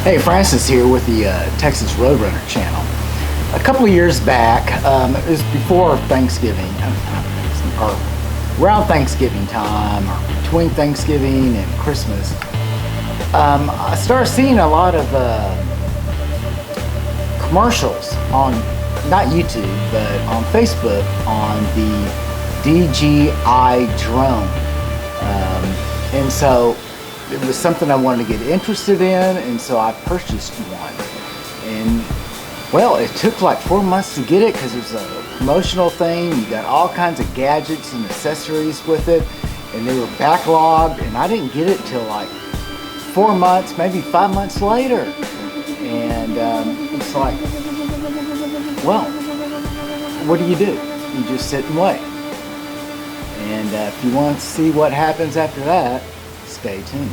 Hey, Francis here with the Texas Roadrunner channel. A couple of years back, it was before Thanksgiving, or around Thanksgiving time, or between Thanksgiving and Christmas, I started seeing a lot of commercials on, not YouTube, but on Facebook on the DJI drone. And so it was something I wanted to get interested in, and so I purchased one. And well, it took like 4 months to get it because it was a promotional thing. You got all kinds of gadgets and accessories with it, and they were backlogged, and I didn't get it till like 4 months, maybe 5 months later. And it's like, well, what do? You just sit and wait. And if you want to see what happens after that, stay tuned.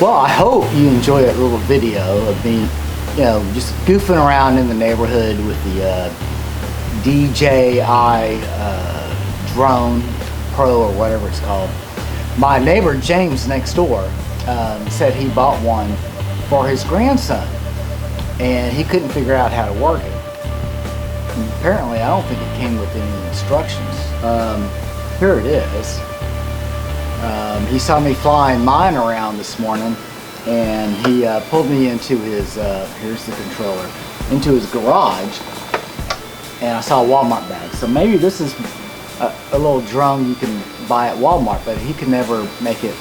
Well, I hope you enjoy that little video of me, you know, just goofing around in the neighborhood with the DJI drone Pro or whatever it's called. My neighbor James next door said he bought one for his grandson and he couldn't figure out how to work it. And apparently, I don't think it came with any instructions. Here it is. He saw me flying mine around this morning and he pulled me into his, here's the controller, into his garage, and I saw a Walmart bag. So maybe this is a little drone you can buy at Walmart, but he could never make it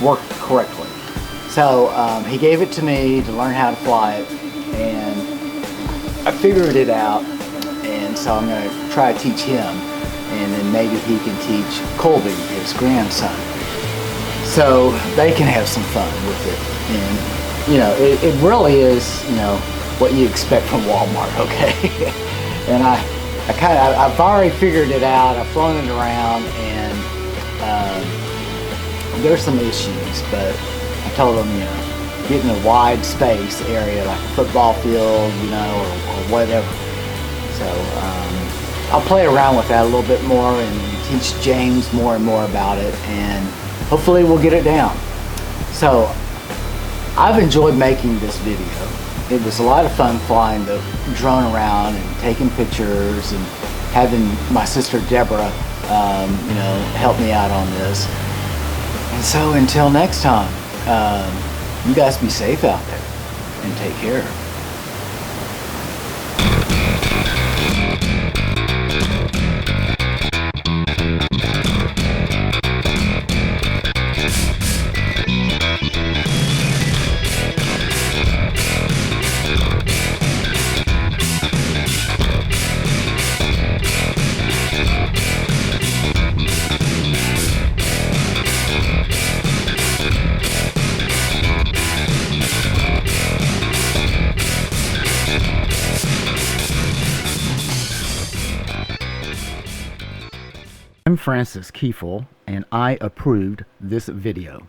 work correctly. So he gave it to me to learn how to fly it, and I figured it out, and so I'm going to try to teach him, and then maybe he can teach Colby, his grandson, so they can have some fun with it. And you know, it really is, you know, what you expect from Walmart, okay? And I've already figured it out. I've flown it around, and there's some issues, but I told them, you know, get in a wide space area like a football field, you know, or whatever. So I'll play around with that a little bit more and teach James more and more about it, and hopefully we'll get it down. So I've enjoyed making this video. It was a lot of fun flying the drone around and taking pictures and having my sister Deborah, you know, help me out on this. And so until next time, you guys be safe out there and take care. I'm Francis Kiefel, and I approved this video.